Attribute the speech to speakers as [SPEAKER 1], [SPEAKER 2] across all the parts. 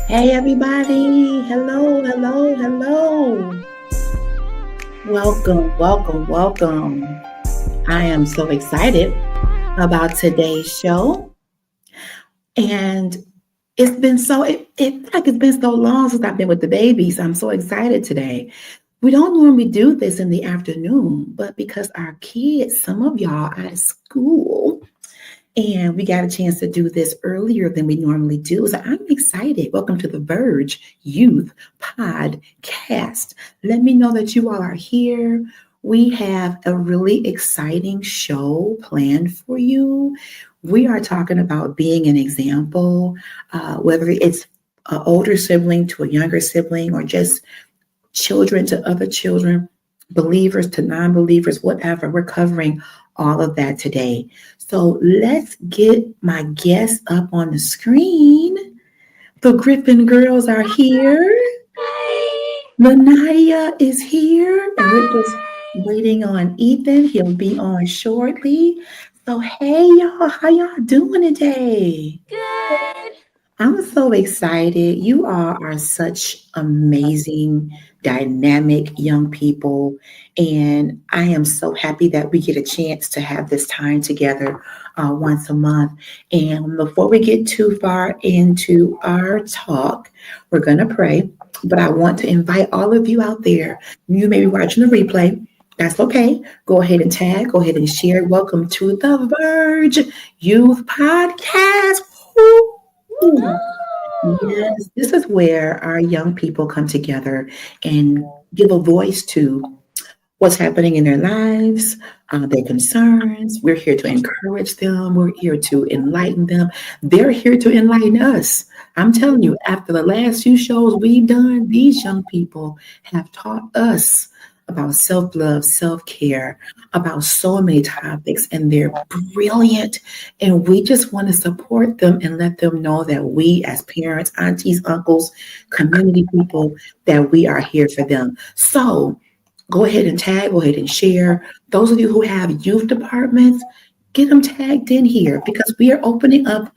[SPEAKER 1] Hey everybody, hello, hello, hello. Welcome, welcome, welcome. I am so excited about today's show. And it's been so long since I've been with the babies. I'm so excited today. We don't normally do this in the afternoon, but because our kids, some of y'all are at school, and we got a chance to do this earlier than we normally do. So I'm excited. Welcome to the Verge Youth Podcast. Let me know that you all are here. We have a really exciting show planned for you. We are talking about being an example, whether it's an older sibling to a younger sibling or just children to other children, believers to non-believers, whatever. We're covering all of that today. So let's get my guests up on the screen. The Griffin girls are here. Nadia is here. And we're just waiting on Ethan. He'll be on shortly. So hey y'all, how y'all doing today?
[SPEAKER 2] Good.
[SPEAKER 1] I'm so excited. You all are such amazing, dynamic young people. And I am so happy that we get a chance to have this time together once a month. And before we get too far into our talk, we're going to pray. But I want to invite all of you out there. You may be watching the replay. That's okay. Go ahead and tag, go ahead and share. Welcome to the Verge Youth Podcast. Ooh. Yes, this is where our young people come together and give a voice to what's happening in their lives, their concerns. We're here to encourage them. We're here to enlighten them. They're here to enlighten us. I'm telling you, after the last few shows we've done, these young people have taught us about self-love, self-care, about so many topics, and they're brilliant. And we just want to support them and let them know that we as parents, aunties, uncles, community people, that we are here for them. So go ahead and tag, go ahead and share. Those of you who have youth departments, get them tagged in here because we are opening up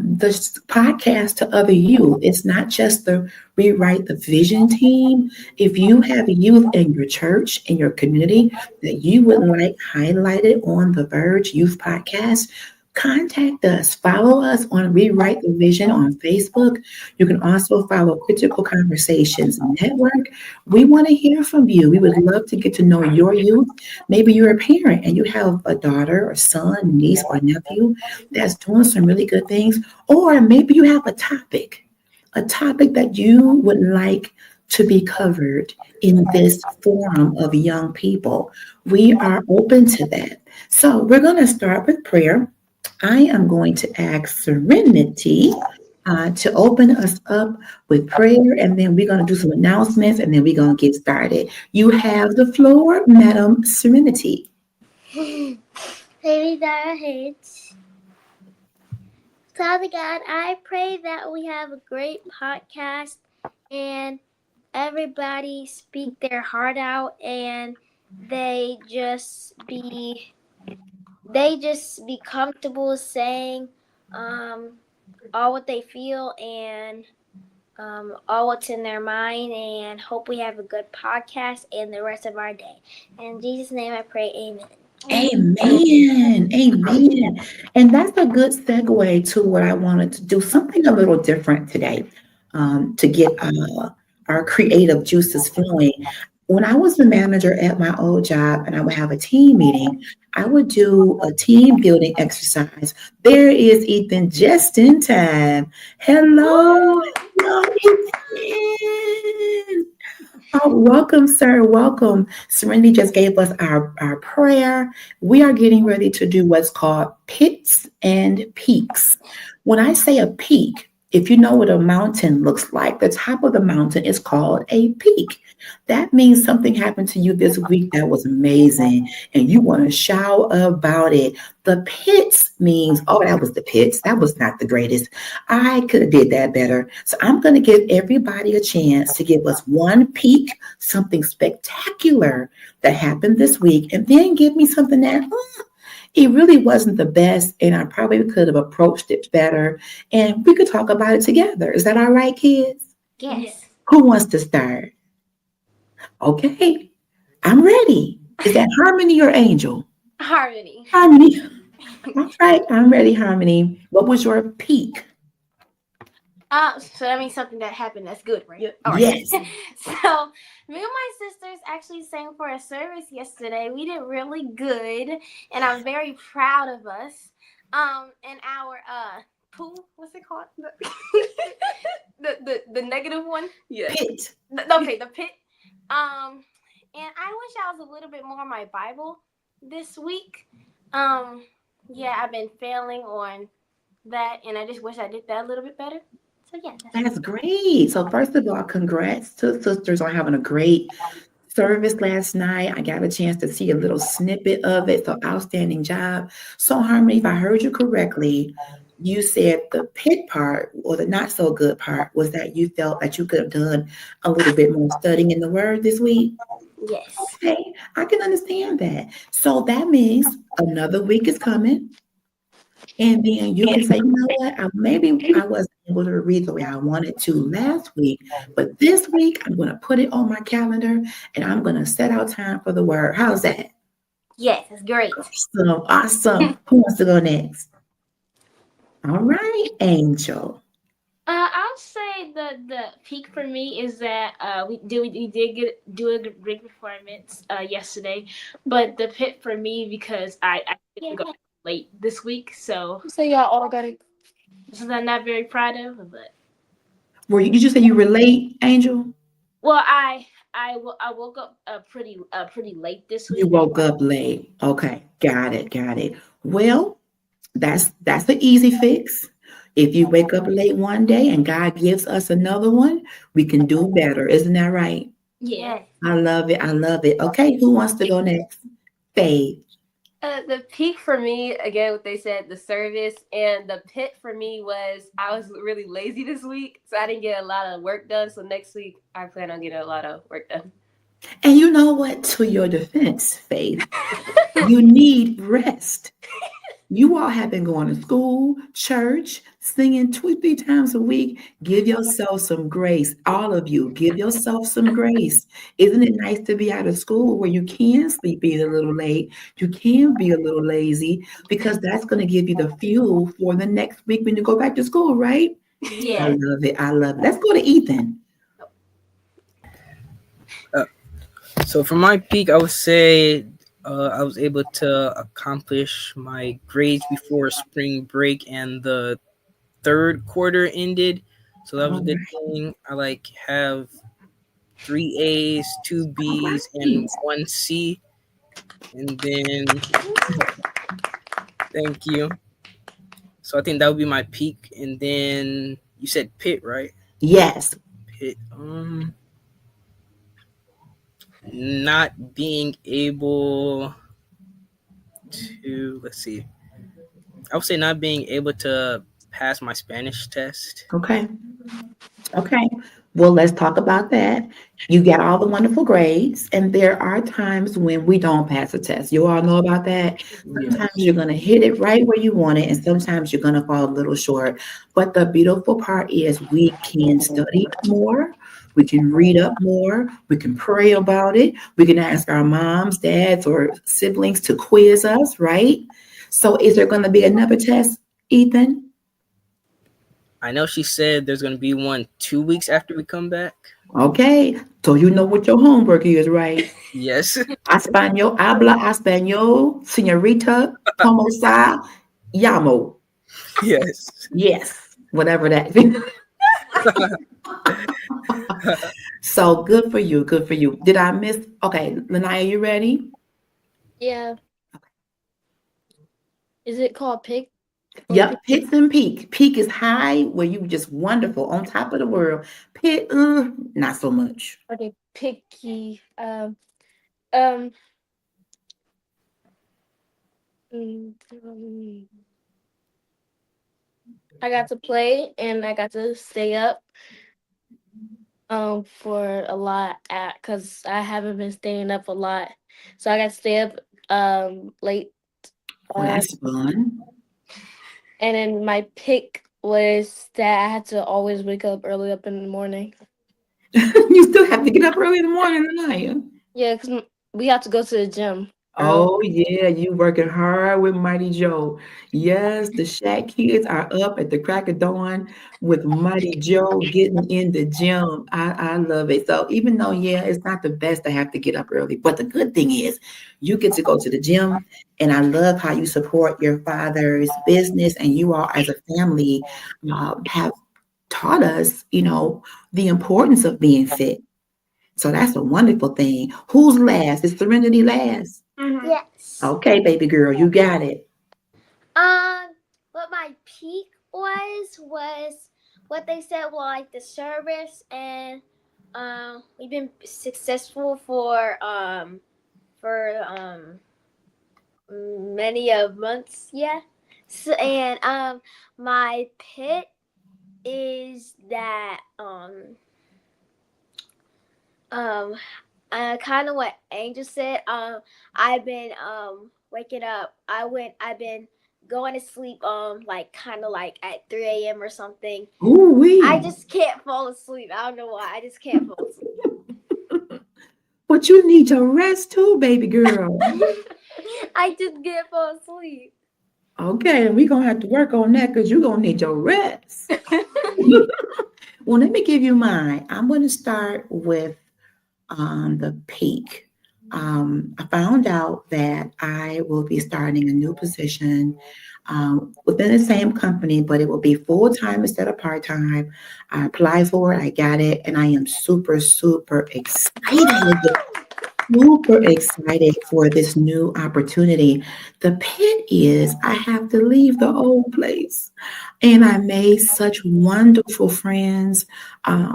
[SPEAKER 1] this podcast to other youth. It's not just the Rewrite the Vision team. If you have youth in your church, in your community that you would like highlighted on the Verge Youth Podcast, contact us. Follow us on Rewrite the Vision on Facebook. You can also follow Critical Conversations Network. We want to hear from you. We would love to get to know your youth. Maybe you're a parent and you have a daughter or son, niece or nephew that's doing some really good things. Or maybe you have a topic that you would like to be covered in this forum of young people. We are open to that. So we're going to start with prayer. I am going to ask Serenity to open us up with prayer, and then we're going to do some announcements, and then we're going to get started. You have the floor, Madam Serenity.
[SPEAKER 2] Baby our heads. Father God, I pray that we have a great podcast and everybody speak their heart out and they just be comfortable saying all what they feel and all what's in their mind, and hope we have a good podcast and the rest of our day. In Jesus' name I pray, amen.
[SPEAKER 1] Amen. Amen. And that's a good segue to what I wanted to do, something a little different today to get our creative juices flowing. When I was the manager at my old job and I would have a team meeting, I would do a team building exercise. There is Ethan just in time. Hello, Ethan. Oh, welcome, sir. Welcome. Serenity just gave us our prayer. We are getting ready to do what's called pits and peaks. When I say a peak, if you know what a mountain looks like, the top of the mountain is called a peak. That means something happened to you this week that was amazing and you want to shout about it. The pits means, oh, that was the pits. That was not the greatest. I could have did that better. So I'm going to give everybody a chance to give us one peak, something spectacular that happened this week, and then give me something that It really wasn't the best, and I probably could have approached it better, and we could talk about it together. Is that all right, kids?
[SPEAKER 2] Yes.
[SPEAKER 1] Who wants to start? Okay, I'm ready. Is that Harmony or Angel?
[SPEAKER 2] Harmony.
[SPEAKER 1] Harmony. All right, I'm ready, Harmony. What was your peak?
[SPEAKER 2] So that means something that happened that's good, right?
[SPEAKER 3] Yep.
[SPEAKER 2] All right.
[SPEAKER 1] Yes.
[SPEAKER 2] So me and my sisters actually sang for a service yesterday. We did really good, and I'm very proud of us. And our pool, what's it called? The negative one.
[SPEAKER 3] Yes.
[SPEAKER 1] Pit.
[SPEAKER 2] Okay, the pit. And I wish I was a little bit more on my Bible this week. Yeah, I've been failing on that, and I just wish I did that a little bit better. So yeah,
[SPEAKER 1] That's great. So first of all, congrats to sisters on having a great service last night. I got a chance to see a little snippet of it. So outstanding job. So Harmony, if I heard you correctly, you said the pit part or the not so good part was that you felt that you could have done a little bit more studying in the word this week.
[SPEAKER 2] yes.
[SPEAKER 1] Okay, I can understand that. So that means another week is coming. And then you can say, you know what, maybe I wasn't able to read the way I wanted to last week, but this week I'm going to put it on my calendar and I'm going to set out time for the word. How's that?
[SPEAKER 2] Yes, it's great.
[SPEAKER 1] So awesome. Who wants to go next? All right, Angel.
[SPEAKER 3] I'll say the peak for me is that we did do a great performance yesterday, but the pit for me because I didn't go late this week, so y'all all got it. So I'm not very proud of, but
[SPEAKER 1] Did you say you were late, Angel?
[SPEAKER 3] well, I woke up pretty late this week.
[SPEAKER 1] You woke up late. Okay, got it, got it. Well, that's the easy fix. If you wake up late one day and God gives us another one, we can do better. Isn't that right?
[SPEAKER 3] Yeah.
[SPEAKER 1] I love it. I love it. Okay, who wants to go next? Faith.
[SPEAKER 4] The peak for me, again, what they said, the service, and the pit for me was I was really lazy this week, so I didn't get a lot of work done. So next week, I plan on getting a lot of work done.
[SPEAKER 1] And you know what? To your defense, Faith, you need rest. You all have been going to school, church, singing 2, 3 times a week. Give yourself some grace. All of you, give yourself some grace. Isn't it nice to be out of school where you can sleep in a little late? You can be a little lazy because that's going to give you the fuel for the next week when you go back to school, right?
[SPEAKER 2] Yeah.
[SPEAKER 1] I love it. I love it. Let's go to Ethan.
[SPEAKER 5] So for my peak, I would say I was able to accomplish my grades before spring break and the third quarter ended. So that was a good thing. I have 3 A's, 2 B's, and 1 C. And then thank you. So I think that would be my peak. And then you said pit, right?
[SPEAKER 1] Yes.
[SPEAKER 5] Pit. Not being able to, let's see, I would say not being able to pass my Spanish test.
[SPEAKER 1] Okay. Okay. Well, let's talk about that. You get all the wonderful grades, and there are times when we don't pass a test. You all know about that. Sometimes you're going to hit it right where you want it, and sometimes you're going to fall a little short. But the beautiful part is we can study more. We can read up more. We can pray about it. We can ask our moms, dads, or siblings to quiz us, right? So, is there going to be another test, Ethan?
[SPEAKER 5] I know she said there's going to be one 2 weeks after we come back.
[SPEAKER 1] Okay, so you know what your homework is, right?
[SPEAKER 5] Yes.
[SPEAKER 1] Habla español, señorita, como sa llamo.
[SPEAKER 5] Yes.
[SPEAKER 1] Yes, whatever that. So good for you, good for you. Did I miss? Okay, Lanaya, you ready?
[SPEAKER 3] Yeah. Is it called pig?
[SPEAKER 1] Yep, pits and peak. Peak is high, where you just wonderful, on top of the world. Pit, not so much.
[SPEAKER 3] Okay, picky. I got to play and I got to stay up for a lot because I haven't been staying up a lot. So I got to stay up late
[SPEAKER 1] Oh,
[SPEAKER 6] Uh,
[SPEAKER 1] that's fun.
[SPEAKER 6] and then my pick was that I had to always wake up early up in the morning.
[SPEAKER 1] You still have to get up early in the morning tonight.
[SPEAKER 6] Yeah, because we have to go to the gym early.
[SPEAKER 1] Oh yeah, you working hard with Mighty Joe. Yes, the Shack kids are up at the crack of dawn with Mighty Joe getting in the gym. I love it. So even though, yeah, it's not the best to have to get up early, but the good thing is you get to go to the gym. And I love how you support your father's business, and you all as a family have taught us, the importance of being fit. So that's a wonderful thing. Who's last? Is Serenity last?
[SPEAKER 2] Yes.
[SPEAKER 1] Okay, baby girl, you got it.
[SPEAKER 2] What my peak was what they said was like the service, and we've been successful for many of months. Yeah. So, and my pit is that um kind of what Angel said. I've been waking up. I've been going to sleep like kind of like at 3 a.m. or something.
[SPEAKER 1] Ooh
[SPEAKER 2] I
[SPEAKER 1] wee.
[SPEAKER 2] just can't fall asleep. I don't know why. I just can't fall asleep.
[SPEAKER 1] But you need your rest too, baby girl.
[SPEAKER 2] I just can't fall asleep.
[SPEAKER 1] Okay, we're gonna have to work on that because you're gonna need your rest. Well, let me give you mine. I'm gonna start with the peak. I found out that I will be starting a new position within the same company, but it will be full time instead of part time. I applied for it, I got it, and I am super, super excited. Super excited for this new opportunity. The pit is I have to leave the old place. And I made such wonderful friends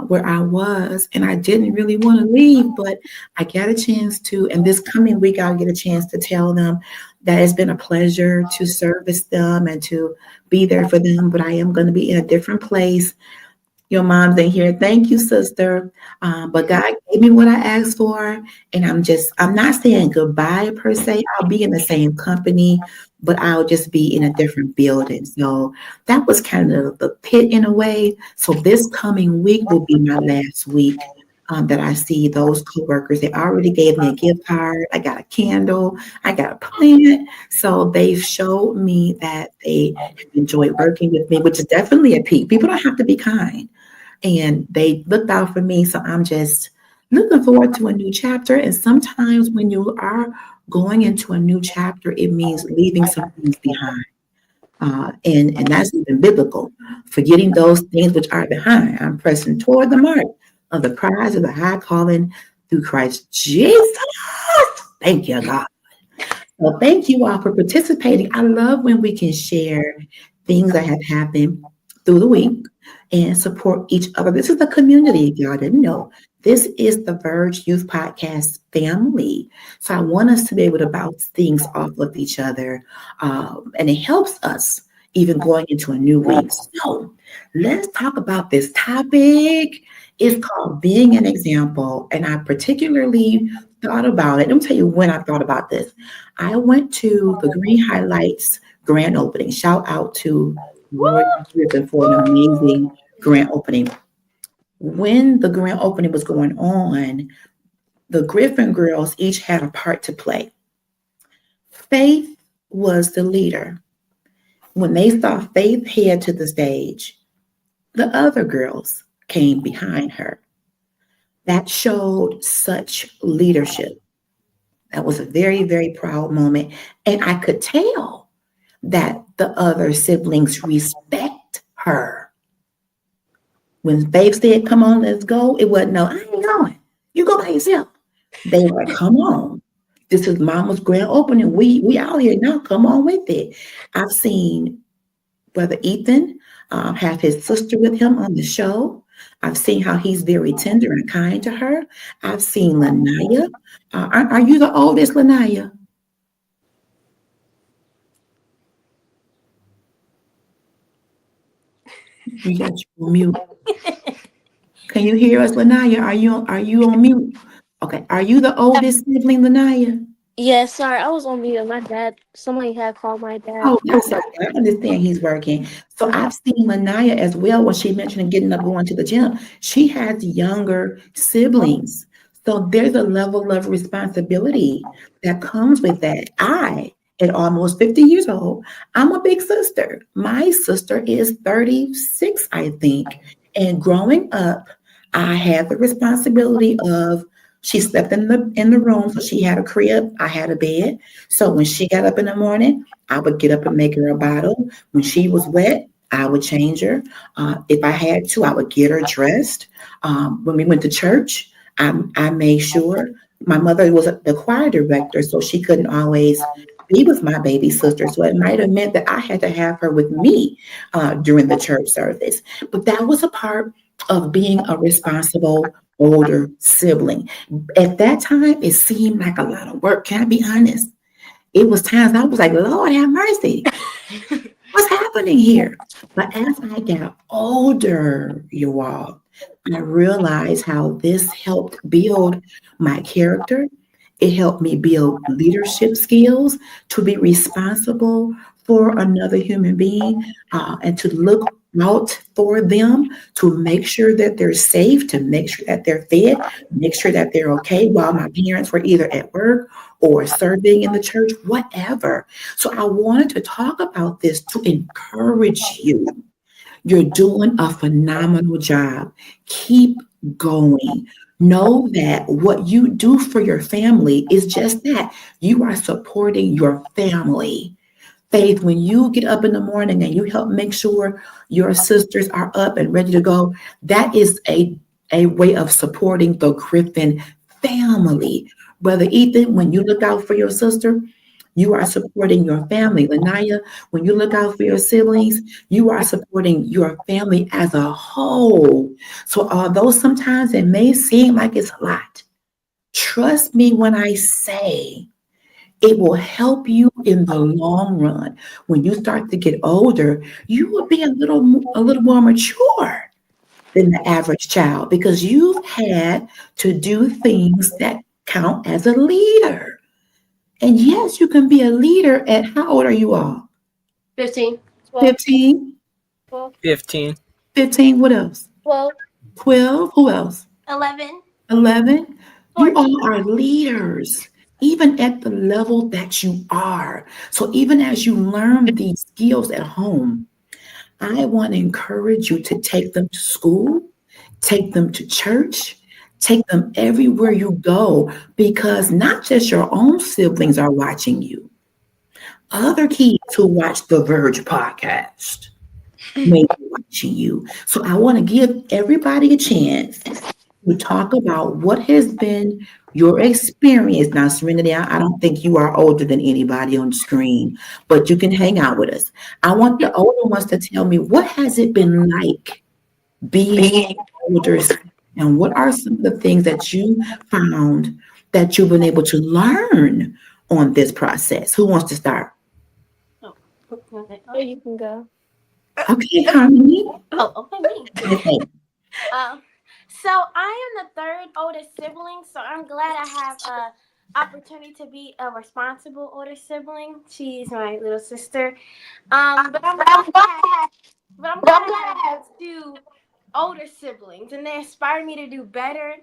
[SPEAKER 1] where I was, and I didn't really want to leave, but I got a chance to. And this coming week, I'll get a chance to tell them that it's been a pleasure to service them and to be there for them. But I am going to be in a different place. Your mom's in here. Thank you, sister. But God gave me what I asked for. And I'm not saying goodbye per se. I'll be in the same company, but I'll just be in a different building. So that was kind of the pit in a way. So this coming week will be my last week that I see those coworkers. They already gave me a gift card. I got a candle. I got a plant. So they've showed me that they have enjoyed working with me, which is definitely a peak. People don't have to be kind, and they looked out for me. So I'm just looking forward to a new chapter. And sometimes when you are going into a new chapter, it means leaving some things behind. And that's even biblical. Forgetting those things which are behind. I'm pressing toward the mark of the prize of the high calling through Christ Jesus. Thank you, God. Well, thank you all for participating. I love when we can share things that have happened through the week and support each other. This is the community, if y'all didn't know. This is the Verge Youth Podcast family. So I want us to be able to bounce things off of each other. And it helps us even going into a new week. So let's talk about this topic. It's called being an example. And I particularly thought about it. Let me tell you when I thought about this. I went to the Green Highlights grand opening. Shout out to Roy Griffin for an amazing grand opening. When the grand opening was going on, the Griffin girls each had a part to play. Faith was the leader. When they saw Faith head to the stage, the other girls came behind her. That showed such leadership. That was a very, very proud moment. And I could tell that the other siblings respect her. When Faith said, come on, let's go, it wasn't no, I ain't going. You go by yourself. They were like, come on. This is Mama's grand opening. We out here now. Come on with it. I've seen Brother Ethan have his sister with him on the show. I've seen how he's very tender and kind to her. I've seen Lanaya. Are you the oldest, Lanaya? We got you on mute. Can you hear us, Lanaya? Are you on mute? Okay. Are you the oldest sibling, Lanaya?
[SPEAKER 6] Yeah, sorry, I was on mute. My dad, somebody had called my dad.
[SPEAKER 1] Oh, that's okay. I understand he's working. So I've seen Lanaya as well when she mentioned getting up going to the gym. She has younger siblings. So there's a level of responsibility that comes with that. At almost 50 years old, I'm a big sister. My sister is 36, I think. And growing up, I had the responsibility of she slept in the room, so she had a crib, I had a bed. So when she got up in the morning, I would get up and make her a bottle. When she was wet, I would change her. If I had to, I would get her dressed. When we went to church, I made sure my mother was the choir director, so she couldn't always be with my baby sister. So it might have meant that I had to have her with me during the church service. But that was a part of being a responsible older sibling. At that time, it seemed like a lot of work. Can I be honest? It was times I was like, Lord have mercy. What's happening here? But as I got older, you all, I realized how this helped build my character. It helped me build leadership skills to be responsible for another human being and to look out for them, to make sure that they're safe, to make sure that they're fed, make sure that they're okay while my parents were either at work or serving in the church, whatever. So I wanted to talk about this to encourage you. You're doing a phenomenal job. Keep going. Know that what you do for your family is just that. You are supporting your family. Faith, when you get up in the morning and you help make sure your sisters are up and ready to go, that is a way of supporting the Griffin family. Brother Ethan, when you look out for your sister, you are supporting your family. Lanaya, when you look out for your siblings, you are supporting your family as a whole. So, although sometimes it may seem like it's a lot, trust me when I say it will help you in the long run. When you start to get older, you will be a little more mature than the average child because you've had to do things that count as a leader. And yes, you can be a leader at how old are you all?
[SPEAKER 4] 15.
[SPEAKER 6] 12,
[SPEAKER 1] 15?
[SPEAKER 6] 12,
[SPEAKER 5] 15.
[SPEAKER 1] 15, what else?
[SPEAKER 6] 12.
[SPEAKER 1] 12, who else?
[SPEAKER 2] 11,
[SPEAKER 1] 11? You
[SPEAKER 2] 14.
[SPEAKER 1] all are leaders, even at the level that you are. So even as you learn these skills at home, I want to encourage you to take them to school, take them to church, take them everywhere you go, because not just your own siblings are watching you. Other kids who watch the Verge podcast may be watching you. So I want to give everybody a chance to talk about what has been your experience. Now, Serenity, I don't think you are older than anybody on the screen, but you can hang out with us. I want the older ones to tell me what has it been like being older, and what are some of the things that you found that you've been able to learn on this process? Who wants to start?
[SPEAKER 3] Oh, okay.
[SPEAKER 6] There you can go.
[SPEAKER 1] Okay, Harmony.
[SPEAKER 3] Oh, okay, me.
[SPEAKER 1] Okay.
[SPEAKER 2] So I am the third oldest sibling, so I'm glad I have a opportunity to be a responsible older sibling. She's my little sister. But I'm glad I have two older siblings, and they inspire me to do better.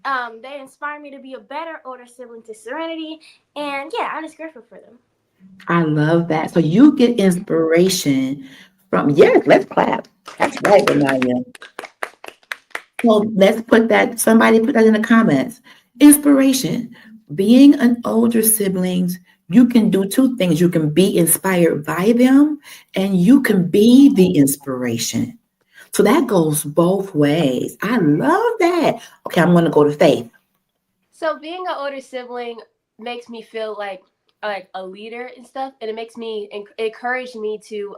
[SPEAKER 2] They inspire me to be a better older sibling to Serenity, and yeah, I'm just grateful for them.
[SPEAKER 1] I love that. So you get inspiration from, yes, let's clap. That's right, Renaya. Well, let's put that, somebody put that in the comments. Inspiration. Being an older siblings, you can do two things. You can be inspired by them and you can be the inspiration. So that goes both ways. I love that. Okay, I'm going to go to Faith.
[SPEAKER 4] So being an older sibling makes me feel like a leader and stuff, and it makes me encourage me to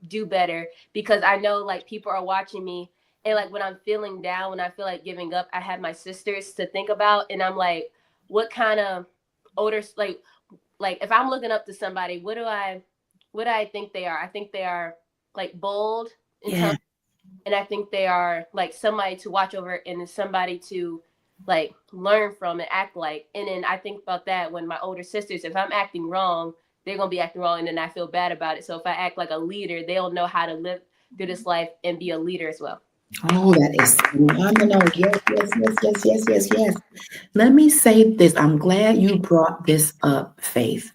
[SPEAKER 4] do better because I know like people are watching me, and like when I'm feeling down, when I feel like giving up, I have my sisters to think about, and I'm like, what kind of older like if I'm looking up to somebody, what do I think they are? I think they are like bold,
[SPEAKER 1] Yeah.
[SPEAKER 4] intelligent, and I think they are like somebody to watch over and somebody to like learn from and act like. And then I think about that when my older sisters, if I'm acting wrong, they're gonna be acting wrong, and then I feel bad about it. So if I act like a leader, they'll know how to live through this life and be a leader as well.
[SPEAKER 1] Oh, that is phenomenal. Yes, yes, yes, yes, yes, yes, yes. Let me say this. I'm glad you brought this up, Faith,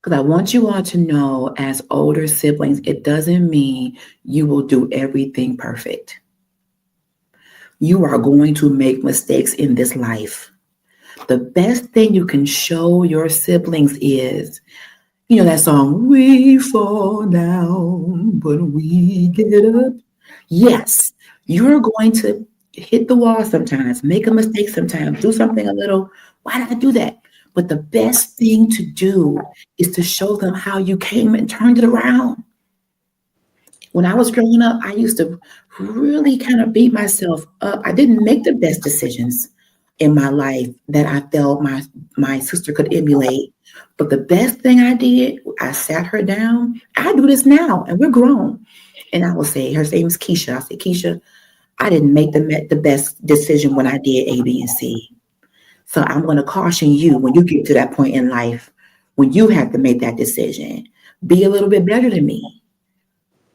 [SPEAKER 1] because I want you all to know as older siblings, it doesn't mean you will do everything perfect. You are going to make mistakes in this life. The best thing you can show your siblings is, that song, we fall down, but we get up. Yes, you're going to hit the wall sometimes, make a mistake sometimes, do something a little, why did I do that? But the best thing to do is to show them how you came and turned it around. When I was growing up, I used to really kind of beat myself up. I didn't make the best decisions in my life that I felt my sister could emulate. But the best thing I did, I sat her down. I do this now, and we're grown. And I will say, her name is Keisha. I say, Keisha, I didn't make the best decision when I did A, B, and C. So I'm going to caution you when you get to that point in life, when you have to make that decision, be a little bit better than me.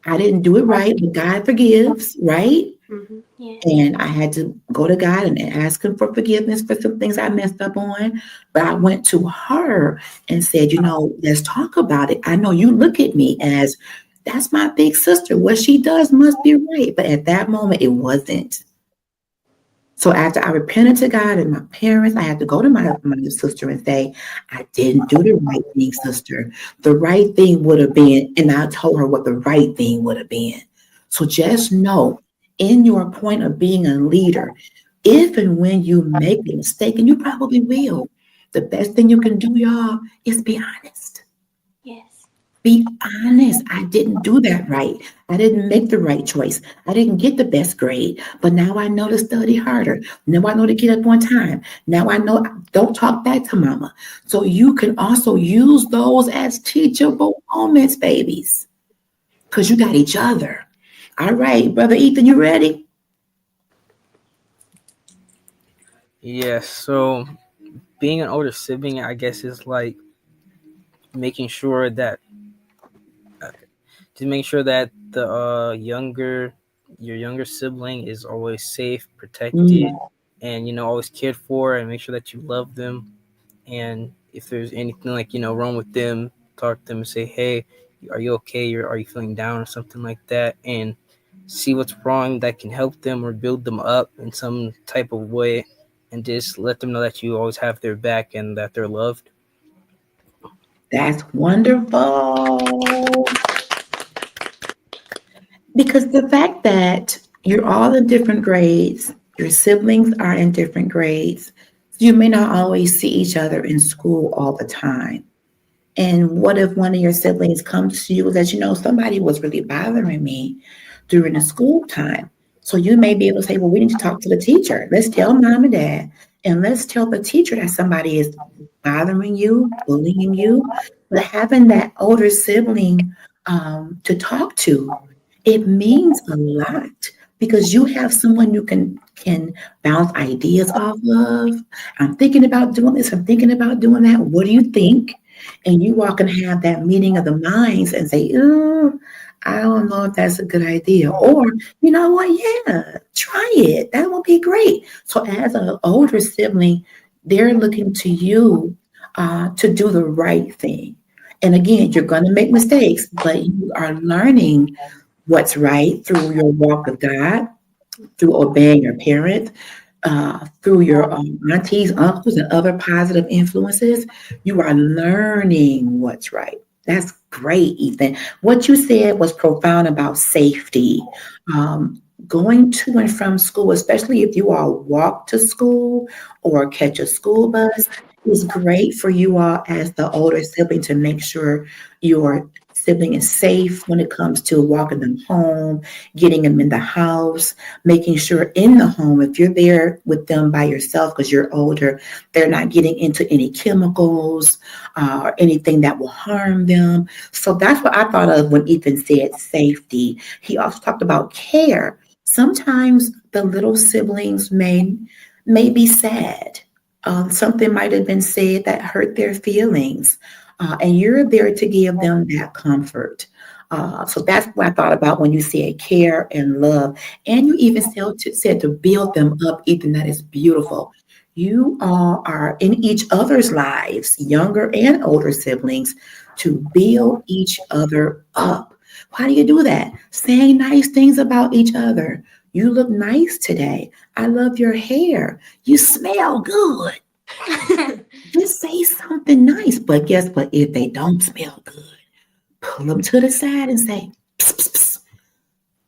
[SPEAKER 1] I didn't do it right, but God forgives, right?
[SPEAKER 4] Mm-hmm.
[SPEAKER 2] Yeah.
[SPEAKER 1] And I had to go to God and ask Him for forgiveness for some things I messed up on. But I went to her and said, let's talk about it. I know you look at me as that's my big sister. What she does must be right. But at that moment, it wasn't. So after I repented to God and my parents, I had to go to my sister and say, I didn't do the right thing, sister. The right thing would have been, and I told her what the right thing would have been. So just know, in your point of being a leader, if and when you make a mistake, and you probably will, the best thing you can do, y'all, is be honest.
[SPEAKER 2] Yes.
[SPEAKER 1] Be honest. I didn't do that right. I didn't make the right choice. I didn't get the best grade. But now I know to study harder. Now I know to get up on time. Now I know don't talk back to mama. So you can also use those as teachable moments, babies. Because you got each other. All right, Brother Ethan, you ready?
[SPEAKER 5] Yes. So being an older sibling, I guess, is like making sure that just make sure that the your younger sibling is always safe, protected,
[SPEAKER 1] Mm,
[SPEAKER 5] and always cared for, and make sure that you love them. And if there's anything like wrong with them, talk to them and say, hey, are you okay? Are you feeling down or something like that? And see what's wrong that can help them or build them up in some type of way, and just let them know that you always have their back and that they're loved.
[SPEAKER 1] that's wonderful. Because the fact that you're all in different grades, your siblings are in different grades, you may not always see each other in school all the time. And what if one of your siblings comes to you and says, somebody was really bothering me during the school time? So you may be able to say, well, we need to talk to the teacher. Let's tell mom and dad, and let's tell the teacher that somebody is bothering you, bullying you. But having that older sibling to talk to, it means a lot because you have someone you can bounce ideas off of. I'm thinking about doing this. I'm thinking about doing that. What do you think? And you all can have that meeting of the minds and say, oh, I don't know if that's a good idea. Or, you know what? Yeah, try it. That would be great. So as an older sibling, they're looking to you to do the right thing. And again, you're going to make mistakes, but you are learning what's right through your walk with God, through obeying your parents, through your aunties, uncles, and other positive influences. You are learning what's right. That's great, Ethan. What you said was profound about safety. Going to and from school, especially if you all walk to school or catch a school bus, is great for you all as the older sibling to make sure your sibling is safe when it comes to walking them home, getting them in the house, making sure in the home, if you're there with them by yourself because you're older, they're not getting into any chemicals or anything that will harm them. So that's what I thought of when Ethan said safety. He also talked about care. Sometimes the little siblings may may be sad. Something might have been said that hurt their feelings, and you're there to give them that comfort. So that's what I thought about when you said care and love, and you even said to build them up. Ethan, that is beautiful. You all are in each other's lives, younger and older siblings, to build each other up. How do you do that? Saying nice things about each other. You look nice today. I love your hair. You smell good. Just say something nice. But guess what? If they don't smell good, pull them to the side and say, psst, psst, psst,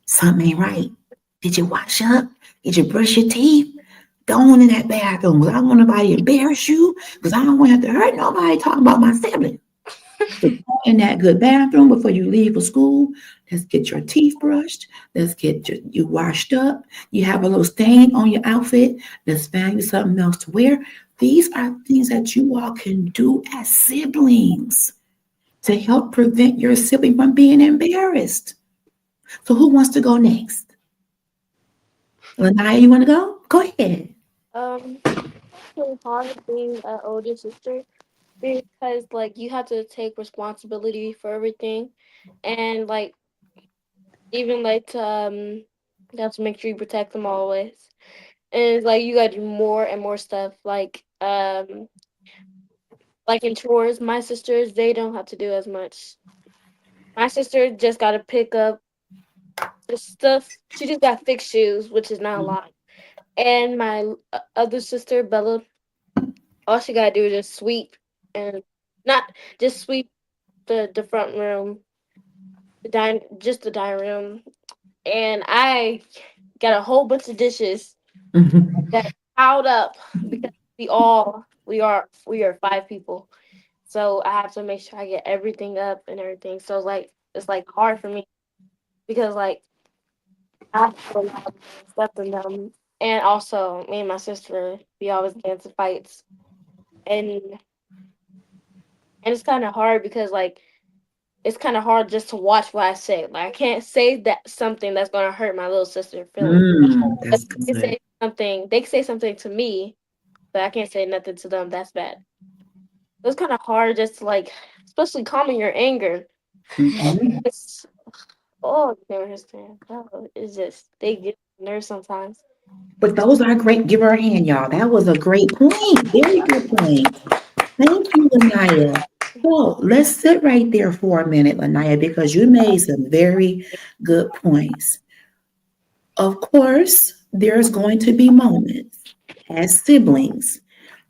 [SPEAKER 1] something ain't right. Did you wash up? Did you brush your teeth? Go on in that bathroom. 'Cause I don't want nobody to embarrass you. Because I don't want to have to hurt nobody talking about my sibling. So go in that good bathroom before you leave for school. Let's get your teeth brushed. Let's get you washed up. You have a little stain on your outfit. Let's find you something else to wear. These are things that you all can do as siblings to help prevent your sibling from being embarrassed. So who wants to go next? Lanaya, you want to go? Go ahead.
[SPEAKER 6] It's really hard being an older sister because like you have to take responsibility for everything, and like even like you have to make sure you protect them always. And it's like you gotta do more and more stuff. Like in chores, my sisters they don't have to do as much. My sister just gotta pick up the stuff. She just got fixed shoes, which is not a lot. And my other sister Bella, all she gotta do is just sweep and not just sweep the front room, just the dining room. And I got a whole bunch of dishes that piled up because we are 5 people. So I have to make sure I get everything up and everything. So like it's like hard for me because like I have to do a lot of stuff in them. And also me and my sister we always get into fights, and it's kind of hard because like it's kind of hard just to watch what I say. Like I can't say that something that's gonna hurt my little sister feelings. But
[SPEAKER 1] That's
[SPEAKER 6] they can
[SPEAKER 1] good.
[SPEAKER 6] say something. They can say something to me, but I can't say nothing to them. That's bad. It's kind of hard just to like, especially calming your anger.
[SPEAKER 1] Mhm.
[SPEAKER 6] It's oh, I never understand. Oh, it's just they get nerves sometimes.
[SPEAKER 1] But those are great. Give her a hand, y'all. That was a great point. Very good point. Thank you, Lanaya. So let's sit right there for a minute, Lanaya, because you made some very good points. Of course, there's going to be moments as siblings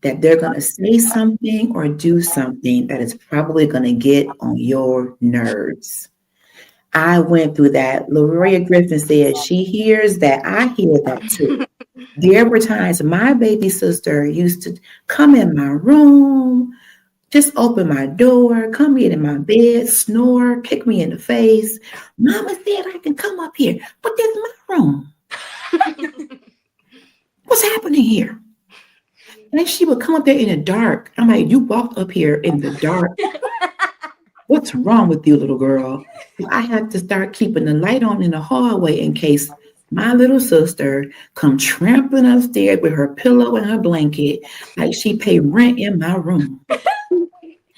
[SPEAKER 1] that they're going to say something or do something that is probably going to get on your nerves. I went through that. Loria Griffin said she hears that. I hear that too. There were times my baby sister used to come in my room, just open my door, come in my bed, snore, kick me in the face. Mama said I can come up here, but this is my room. What's happening here? And then she would come up there in the dark. I'm like, you walked up here in the dark. What's wrong with you, little girl? I have to start keeping the light on in the hallway in case my little sister come trampling upstairs with her pillow and her blanket like she paid rent in my room.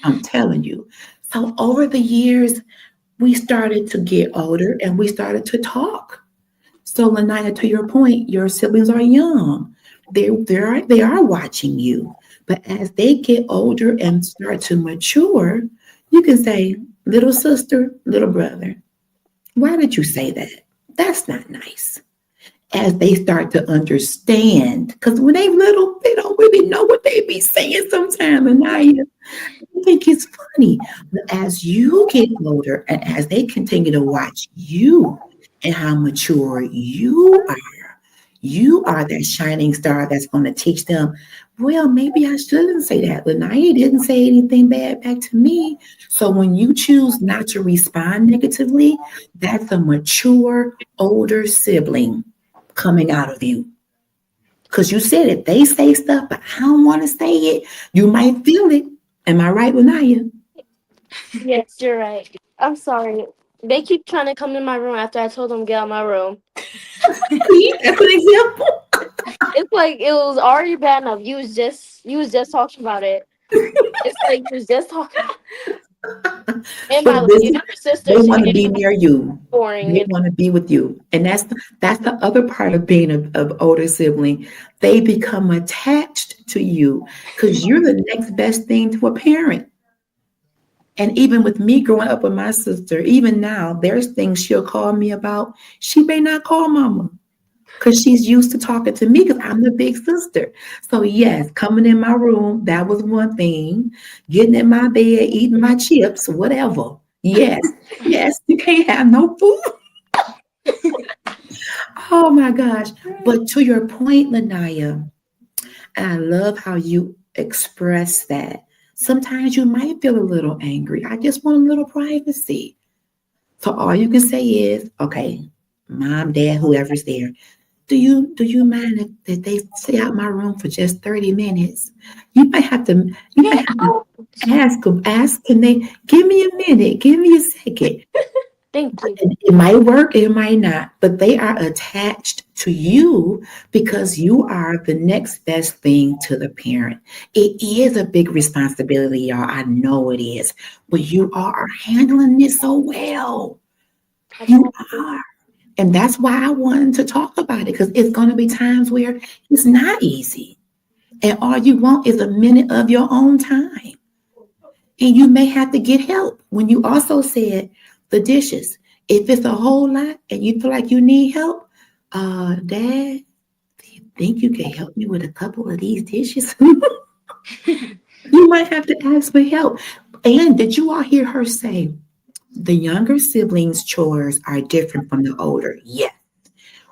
[SPEAKER 1] I'm telling you. So over the years, we started to get older and we started to talk. So Lanina, to your point, your siblings are young. They are watching you. But as they get older and start to mature, you can say, little sister, little brother, why did you say that? That's not nice. As they start to understand, because when they little, they don't really know what they be saying sometimes. And I think it's funny. But as you get older and as they continue to watch you and how mature you are that shining star that's going to teach them, well, maybe I shouldn't say that. Lanaya didn't say anything bad back to me. So when you choose not to respond negatively, that's a mature, older sibling coming out of you. Because you said it. They say stuff, but I don't want to say it. You might feel it. Am I right, Lanaya?
[SPEAKER 6] Yes, you're right. I'm sorry. They keep trying to come in my room after I told them to get out of my room.
[SPEAKER 1] See, that's an example.
[SPEAKER 6] It's like it was already bad enough. You was just talking about it. It's like you was just talking. And
[SPEAKER 1] But
[SPEAKER 6] my
[SPEAKER 1] this,
[SPEAKER 6] younger sister,
[SPEAKER 1] they
[SPEAKER 6] she
[SPEAKER 1] want to
[SPEAKER 6] gave
[SPEAKER 1] be
[SPEAKER 6] me
[SPEAKER 1] near you.
[SPEAKER 6] boring.
[SPEAKER 1] They want to be with you. And that's the other part of being a older sibling. They become attached to you because you're the next best thing to a parent. And even with me growing up with my sister, even now, there's things she'll call me about. She may not call mama because she's used to talking to me because I'm the big sister. So yes, coming in my room, that was one thing. Getting in my bed, eating my chips, whatever. Yes, yes, you can't have no food. Oh my gosh. But to your point, Lanaya, I love how you express that. Sometimes you might feel a little angry. I just want a little privacy. So all you can say is, okay, mom, dad, whoever's there, do you mind that they stay out my room for just 30 minutes? You might have to ask, can they give me a minute, give me a second.
[SPEAKER 6] Thank you.
[SPEAKER 1] It might work, it might not, but they are attached to you because you are the next best thing to the parent. It is a big responsibility, y'all. I know it is, but you all are handling this so well.
[SPEAKER 6] I
[SPEAKER 1] You
[SPEAKER 6] tried to.
[SPEAKER 1] are. And that's why I wanted to talk about it because it's going to be times where it's not easy. And all you want is a minute of your own time. And you may have to get help. When you also said the dishes, if it's a whole lot and you feel like you need help, Dad, do you think you can help me with a couple of these dishes? You might have to ask for help. And did you all hear her say the younger siblings' chores are different from the older? Yes.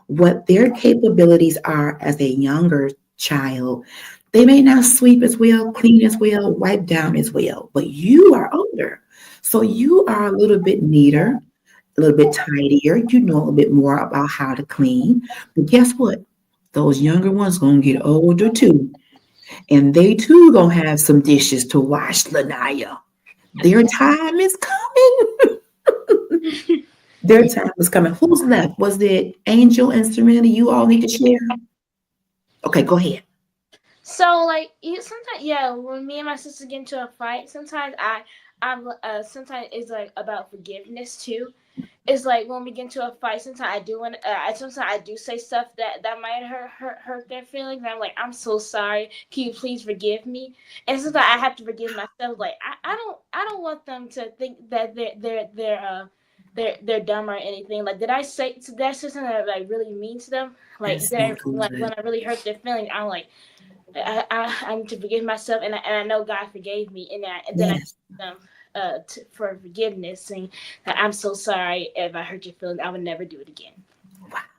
[SPEAKER 1] What their capabilities are as a younger child. They may not sweep as well, clean as well, wipe down as well, but you are older. So you are a little bit neater, a little bit tidier. You know a little bit more about how to clean. But guess what? Those younger ones gonna get older too. And they too gonna have some dishes to wash, Lanaya. Their time is coming. Their time is coming. Who's left? Was it Angel and Serena? You all need to share. Okay, go ahead.
[SPEAKER 3] So like you sometimes yeah, when me and my sister get into a fight, sometimes sometimes it's like about forgiveness too. It's like when we get into a fight, sometimes I do sometimes I do say stuff that might hurt their feelings. And I'm like, I'm so sorry. Can you please forgive me? And sometimes I have to forgive myself. Like I don't want them to think that they're dumb or anything. Like did I say something that like really mean to them? Like
[SPEAKER 1] That's so
[SPEAKER 3] like when
[SPEAKER 1] good.
[SPEAKER 3] I really hurt their feelings, I'm like I need to forgive myself, and I know God forgave me, and then I
[SPEAKER 1] Yes.
[SPEAKER 3] ask them for forgiveness, saying that I'm so sorry if I hurt your feelings. I would never do it again.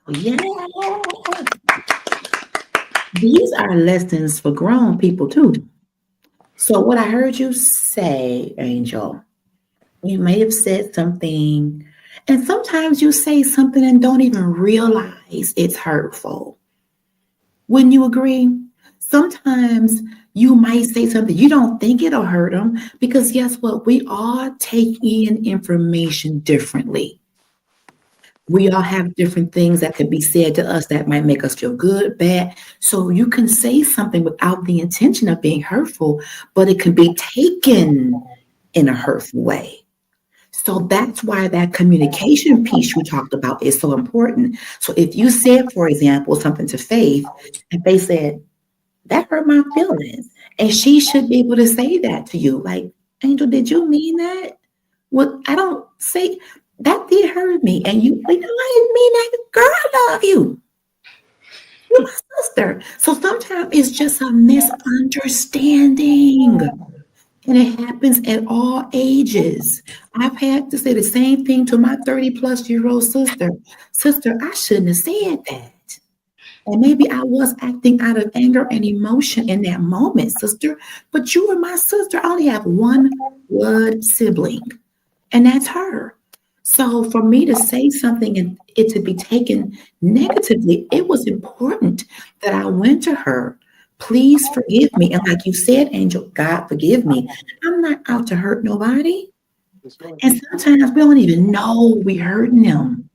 [SPEAKER 1] Yeah. These are lessons for grown people too. So what I heard you say, Angel, you may have said something, and sometimes you say something and don't even realize it's hurtful. Wouldn't you agree? Sometimes you might say something you don't think it'll hurt them because guess what? We all take in information differently. We all have different things that could be said to us that might make us feel good, bad. So you can say something without the intention of being hurtful, but it can be taken in a hurtful way. So that's why that communication piece you talked about is so important. So if you said, for example, something to Faith, and Faith said, that hurt my feelings. And she should be able to say that to you. Like, Angel, did you mean that? Well, I don't say that did hurt me. And you, like, no, I didn't mean that. Girl, I love you. You're my sister. So sometimes it's just a misunderstanding. And it happens at all ages. I've had to say the same thing to my 30-plus-year-old sister. Sister, I shouldn't have said that. And maybe I was acting out of anger and emotion in that moment, sister. But you are my sister. I only have one blood sibling, and that's her. So for me to say something and it to be taken negatively, it was important that I went to her. Please forgive me. And like you said, Angel, God forgive me. I'm not out to hurt nobody. And sometimes we don't even know we hurting them.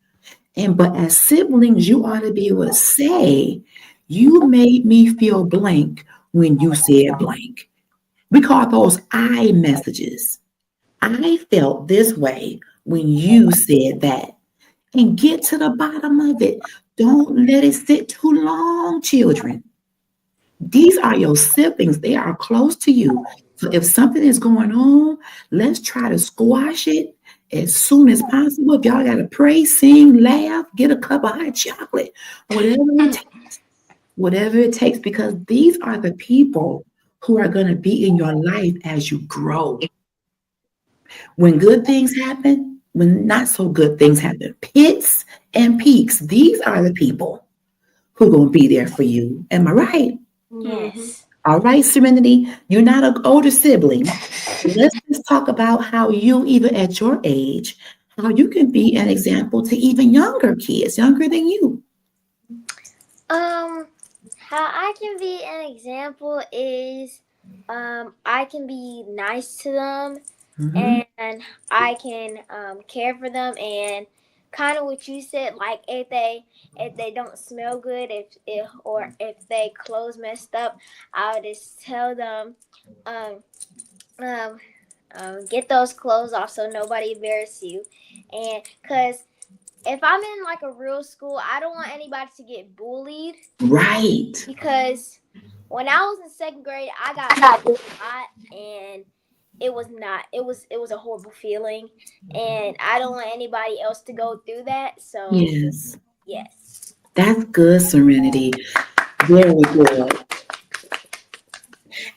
[SPEAKER 1] And but as siblings, you ought to be able to say, You made me feel blank when you said blank. We call those I messages. I felt this way when you said that. And get to the bottom of it. Don't let it sit too long, children. These are your siblings. They are close to you. So if something is going on, let's try to squash it as soon as possible. If y'all got to pray, sing, laugh, get a cup of hot chocolate, whatever it takes, whatever it takes, because these are the people who are going to be in your life as you grow. When good things happen, when not so good things happen, pits and peaks, these are the people who are going to be there for you. Am I right?
[SPEAKER 2] Yes.
[SPEAKER 1] All right, Serenity, you're not an older sibling. Let's just talk about how you, even at your age, how you can be an example to even younger kids, younger than you.
[SPEAKER 2] How I can be an example is, I can be nice to them,
[SPEAKER 1] Mhm.
[SPEAKER 2] and I can care for them, and kind of what you said, like if they don't smell good, if or if they clothes messed up, I would just tell them, um, um, get those clothes off so nobody embarrass you, and because if I'm in like a real school, I don't want anybody to get bullied,
[SPEAKER 1] Right.
[SPEAKER 2] because when I was in second grade, I got bullied a lot, and it was not. It was a horrible feeling, and I don't want anybody else to go through that. So
[SPEAKER 1] Yes.
[SPEAKER 2] yes.
[SPEAKER 1] That's good, Serenity. Very good.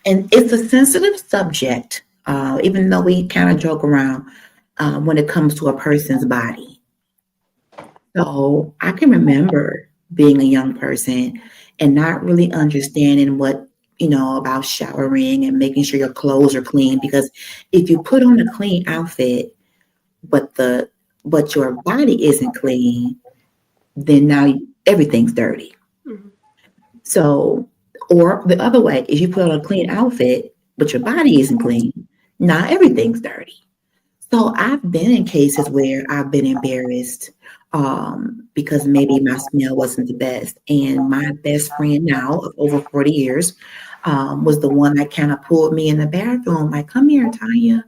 [SPEAKER 1] And it's a sensitive subject, even though we kind of joke around when it comes to a person's body. So I can remember being a young person and not really understanding what, about showering and making sure your clothes are clean. Because if you put on a clean outfit, but but your body isn't clean, then now everything's dirty.
[SPEAKER 4] Mhm.
[SPEAKER 1] So, or the other way, if you put on a clean outfit, but your body isn't clean, now everything's dirty. So I've been in cases where I've been embarrassed because maybe my smell wasn't the best. And my best friend now of over 40 years was the one that kind of pulled me in the bathroom, like, come here, Tanya.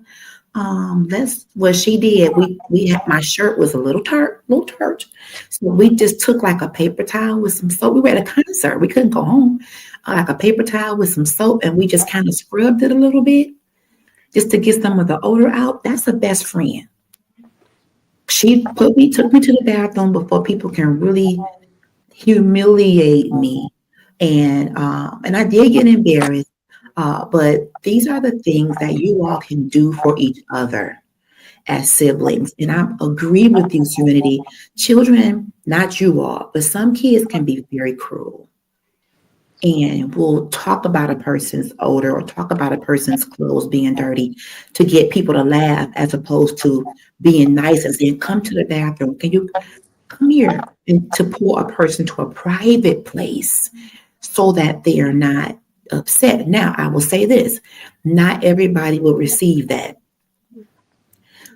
[SPEAKER 1] That's what she did. We had, my shirt was a little tart. So we just took like a paper towel with some soap. We were at a concert. We couldn't go home. Like a paper towel with some soap, and we just kind of scrubbed it a little bit just to get some of the odor out. That's a best friend. She took me to the bathroom before people can really humiliate me, and I did get embarrassed. But these are the things that you all can do for each other as siblings. And I agree with you, Serenity. Children, not you all, but some kids can be very cruel. And will talk about a person's odor or talk about a person's clothes being dirty to get people to laugh as opposed to being nice and saying, come to the bathroom. Can you come here? And to pull a person to a private place so that they are not upset. Now, I will say this, not everybody will receive that.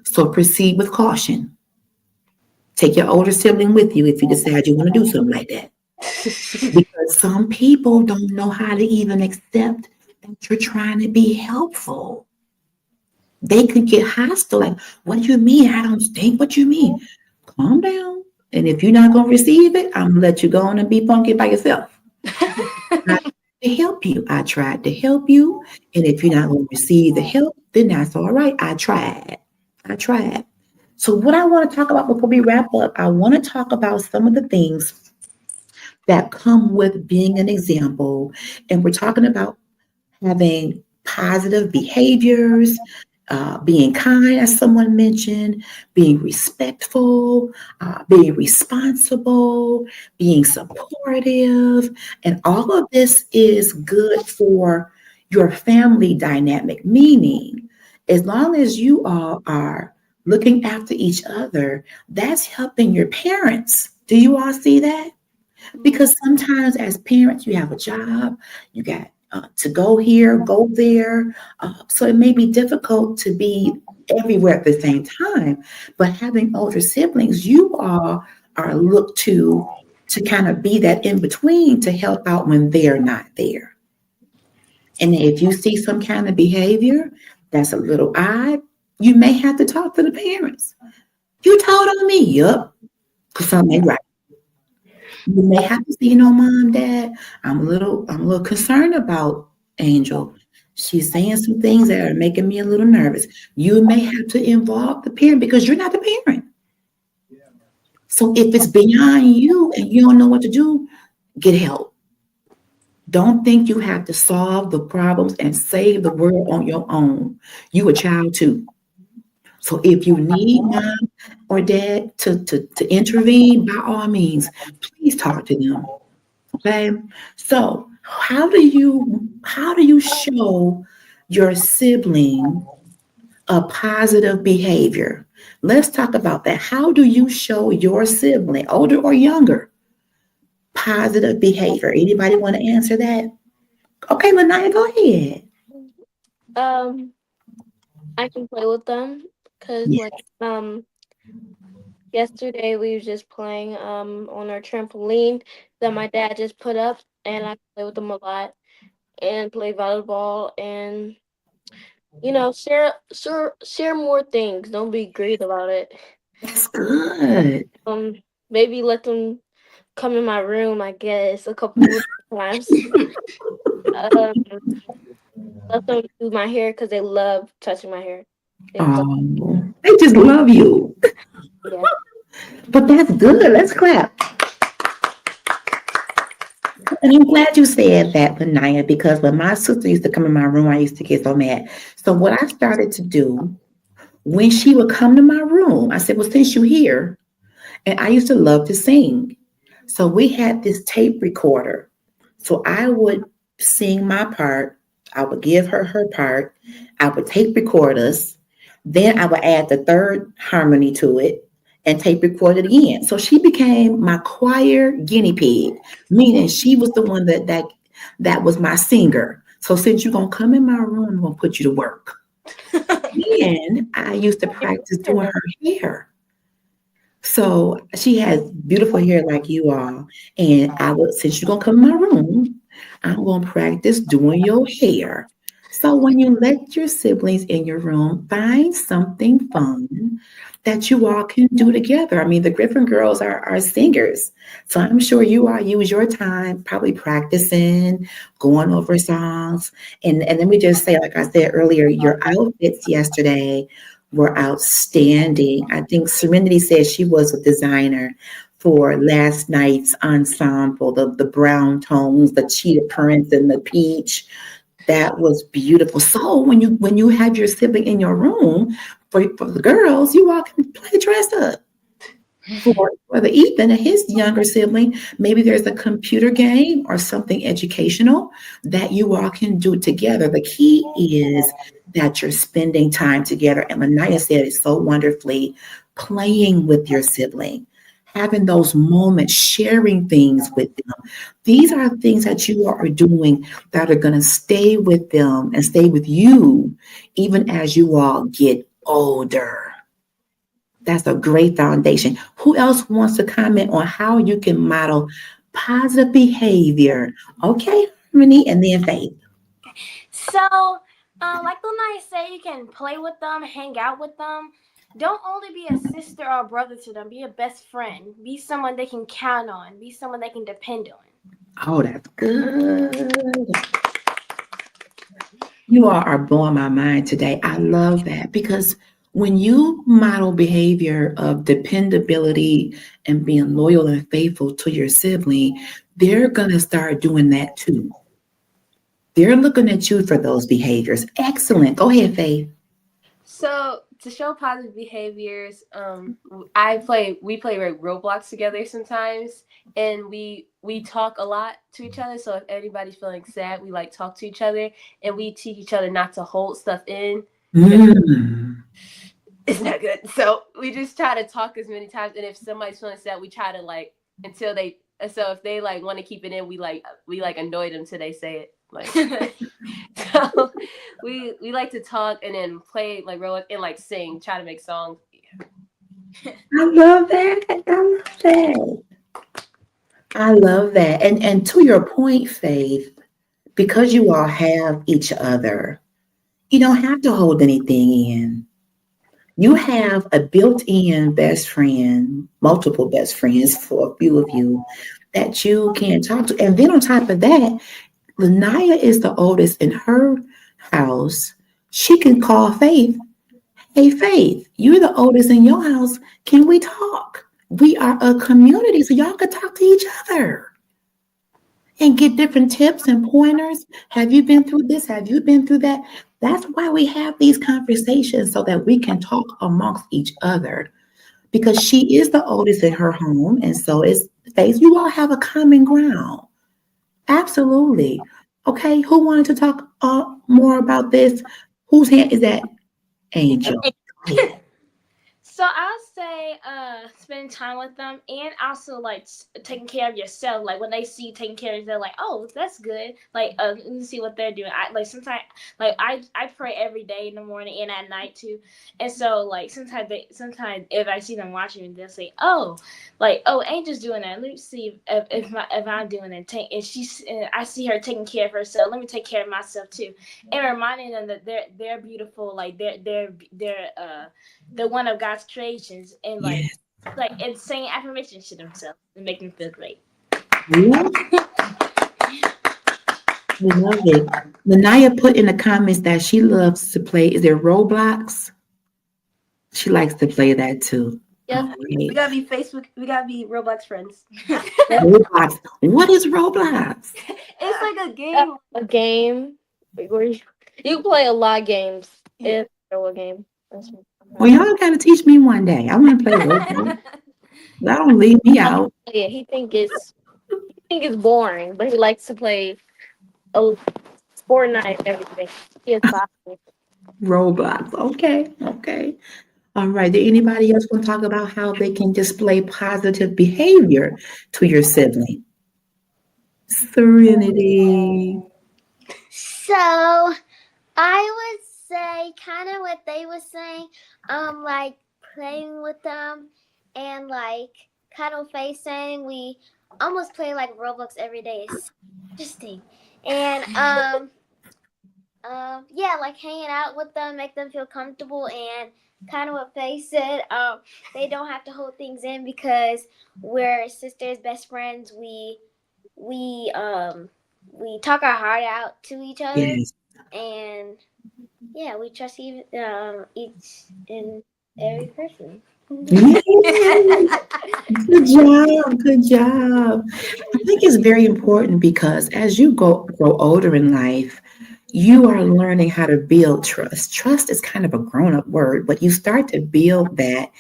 [SPEAKER 1] So proceed with caution. Take your older sibling with you if you decide you want to do something like that. Because some people don't know how to even accept that you're trying to be helpful. They could get hostile, like, what do you mean? I don't stink. What do you mean? Calm down. And if you're not going to receive it, I'm going to let you go on and be funky by yourself. I tried to help you. I tried to help you. And if you're not going to receive the help, then that's all right. I tried. I tried. So, what I want to talk about before we wrap up, I want to talk about some of the things that come with being an example. And we're talking about having positive behaviors, being kind, as someone mentioned, being respectful, being responsible, being supportive. And all of this is good for your family dynamic, meaning, as long as you all are looking after each other, that's helping your parents. Do you all see that? Because sometimes as parents, you have a job, you got to go here, go there. So it may be difficult to be everywhere at the same time. But having older siblings, you all are looked to to kind of be that in between to help out when they're not there. And if you see some kind of behavior that's a little odd, you may have to talk to the parents. You told on me, yup, because something ain't right. You may have to say, mom, dad, I'm a little concerned about Angel. She's saying some things that are making me a little nervous. You may have to involve the parent because you're not the parent. So if it's beyond you and you don't know what to do, get help. Don't think you have to solve the problems and save the world on your own. You a child too. So if you need mom or dad to intervene, by all means, please talk to them. Okay. So how do you show your sibling a positive behavior? Let's talk about that. How do you show your sibling, older or younger, positive behavior? Anybody want to answer that? Okay, Lanaya, go ahead.
[SPEAKER 6] I can play with them because
[SPEAKER 1] Yeah.
[SPEAKER 6] yesterday we were just playing on our trampoline that my dad just put up, and I play with them a lot and play volleyball and share more things. Don't be greedy about it.
[SPEAKER 1] That's good.
[SPEAKER 6] Maybe let them come in my room, I guess, a couple more times. um, let them do my hair because they love touching my hair.
[SPEAKER 1] Oh, they just love you.
[SPEAKER 6] Yeah.
[SPEAKER 1] But that's good. Let's clap. And I'm glad you said that, Lanaya, because when my sister used to come in my room, I used to get so mad. So what I started to do when she would come to my room, I said, well, since you're here, and I used to love to sing. So we had this tape recorder. So I would sing my part. I would give her her part. I would tape record us. Then I would add the third harmony to it and tape record it again. So she became my choir guinea pig, meaning she was the one that was my singer. So since you're gonna come in my room, I'm gonna put you to work. Then I used to practice doing her hair. So she has beautiful hair like you all. And since you're gonna come in my room, I'm gonna practice doing your hair. So when you let your siblings in your room, find something fun that you all can do together. I mean, the Griffin girls are singers. So I'm sure you all use your time probably practicing, going over songs. And then we just say, like I said earlier, your outfits yesterday were outstanding. I think Serenity said she was a designer for last night's ensemble, the brown tones, the cheetah prints, and the peach. That was beautiful. So when you have your sibling in your room for the girls, you all can play dress up. For the Ethan and his younger sibling, maybe there's a computer game or something educational that you all can do together. The key is that you're spending time together. And Lanaya said it so wonderfully, playing with your sibling, having those moments, sharing things with them. These are things that you are doing that are going to stay with them and stay with you even as you all get older. That's a great foundation. Who else wants to comment on how you can model positive behavior? Okay, Harmony, and then Faith.
[SPEAKER 2] So, like Lanai said, you can play with them, hang out with them. Don't only be a sister or a brother to them. Be a best friend. Be someone they can count on. Be someone they can depend on.
[SPEAKER 1] Oh, that's good. You all are blowing my mind today. I love that because when you model behavior of dependability and being loyal and faithful to your sibling, they're going to start doing that too. They're looking at you for those behaviors. Excellent. Go ahead, Faith.
[SPEAKER 4] So to show positive behaviors, we play like Roblox together sometimes, and we talk a lot to each other. So if anybody's feeling sad, we like talk to each other, and we teach each other not to hold stuff in. It's not good. So we just try to talk as many times, and if somebody's feeling sad, we try to so if they like want to keep it in, we annoy them till they say it. Like, so we like to talk and then play like Roblox and like sing, try to make songs.
[SPEAKER 1] I love that. I love that. I love that. And to your point, Faith, because you all have each other, you don't have to hold anything in. You have a built-in best friend, multiple best friends for a few of you that you can talk to. And then on top of that, Lanaya is the oldest in her house. She can call Faith. Hey, Faith, you're the oldest in your house. Can we talk? We are a community, so y'all can talk to each other and get different tips and pointers. Have you been through this? Have you been through that? That's why we have these conversations so that we can talk amongst each other because she is the oldest in her home, and so is Faith. You all have a common ground. Absolutely. Okay, who wanted to talk more about this? Whose hand is that? Angel.
[SPEAKER 3] So I'll say spending time with them and also like taking care of yourself. Like when they see you taking care of yourself, like, oh, that's good. Like you see what they're doing. I like sometimes like I pray every day in the morning and at night too. And so like sometimes if I see them watching, they'll say, oh, like, oh, Angel's doing that. Let me see if I'm doing it. And I see her taking care of herself. Let me take care of myself too. And reminding them that they're beautiful. Like they're one of God's creations, and
[SPEAKER 1] Yes.
[SPEAKER 3] and saying affirmations to themselves and make them feel great.
[SPEAKER 1] Love it. Lanaya put in the comments that she loves to play. Is it Roblox? She likes to play that too.
[SPEAKER 4] Yep.
[SPEAKER 1] All
[SPEAKER 4] We
[SPEAKER 1] right.
[SPEAKER 4] gotta be Facebook. We gotta be Roblox friends.
[SPEAKER 1] Roblox. What is Roblox?
[SPEAKER 4] It's like a game.
[SPEAKER 6] A game where you play a lot of games. It's a game.
[SPEAKER 1] Well, y'all gotta teach me one day. I want to play Roblox. Don't leave me out.
[SPEAKER 6] Yeah, he think it's boring, but he likes to play a Fortnite and everything. He is boxing.
[SPEAKER 1] Roblox. Okay. Okay. All right. Did anybody else want to talk about how they can display positive behavior to your sibling? Serenity.
[SPEAKER 2] So I would say kind of what they were saying, like playing with them and like kind of facing. We almost play like Roblox every day. It's interesting. And yeah, like hanging out with them, make them feel comfortable, and kind of what Faye said. They don't have to hold things in because we're sisters, best friends. We talk our heart out to each other,
[SPEAKER 1] Yes.
[SPEAKER 2] and yeah, we trust each and every person.
[SPEAKER 1] Yay. Good job. Good job. I think it's very important because as you grow older in life, you are learning how to build trust. Trust is kind of a grown-up word, but you start to build that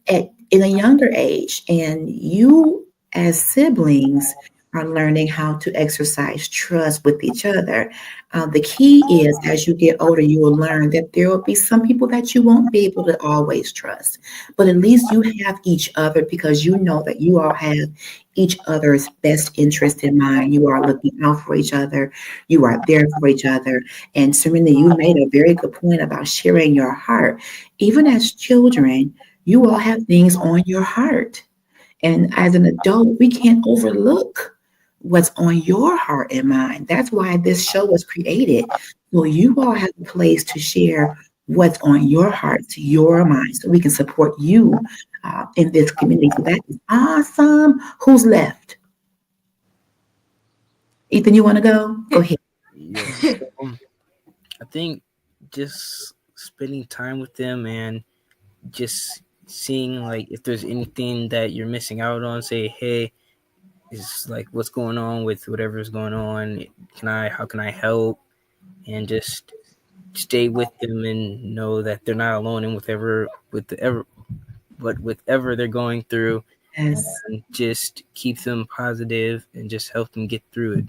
[SPEAKER 1] in a younger age. And you, as siblings, are learning how to exercise trust with each other. The key is as you get older, you will learn that there will be some people that you won't be able to always trust. But at least you have each other because you know that you all have each other's best interest in mind. You are looking out for each other. You are there for each other. And Serena, you made a very good point about sharing your heart. Even as children, you all have things on your heart. And as an adult, we can't overlook what's on your heart and mind. That's why this show was created. So you all have a place to share what's on your heart, to your mind, so we can support you in this community. So that is awesome. Who's left? Ethan, you want to go? Go ahead.
[SPEAKER 5] Yeah. So, I think just spending time with them and just seeing like if there's anything that you're missing out on, say, hey, is like what's going on with whatever's going on. How can I help? And just stay with them and know that they're not alone in whatever they're going through,
[SPEAKER 1] Yes,
[SPEAKER 5] and just keep them positive and just help them get through it.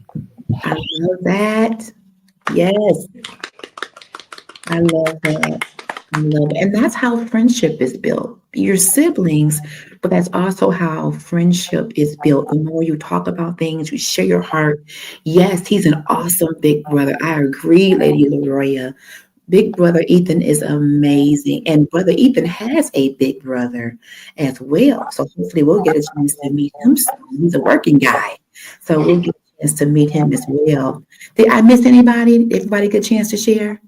[SPEAKER 1] I love that. Yes, I love that. I love it. And that's how friendship is built. Your siblings, but that's also how friendship is built. The more you talk about things, you share your heart. Yes, he's an awesome big brother. I agree, Lady Loroya. Big brother Ethan is amazing. And brother Ethan has a big brother as well. So hopefully we'll get a chance to meet him soon. He's a working guy. So we'll get a chance to meet him as well. Did I miss anybody? Everybody get a chance to share?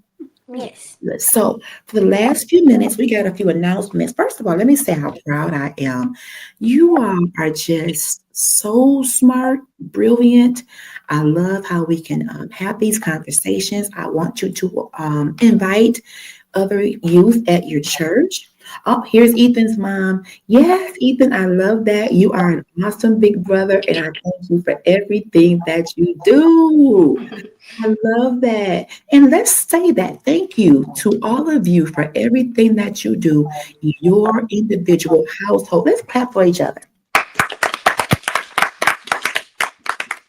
[SPEAKER 2] Yes.
[SPEAKER 1] So, for the last few minutes, we got a few announcements. First of all, let me say how proud I am. You all are just so smart, brilliant. I love how we can have these conversations. I want you to invite other youth at your church. Oh, here's Ethan's mom. Yes, Ethan, I love that. You are an awesome big brother, and I thank you for everything that you do. I love that. And let's say that. Thank you to all of you for everything that you do in your individual household. Let's clap for each other.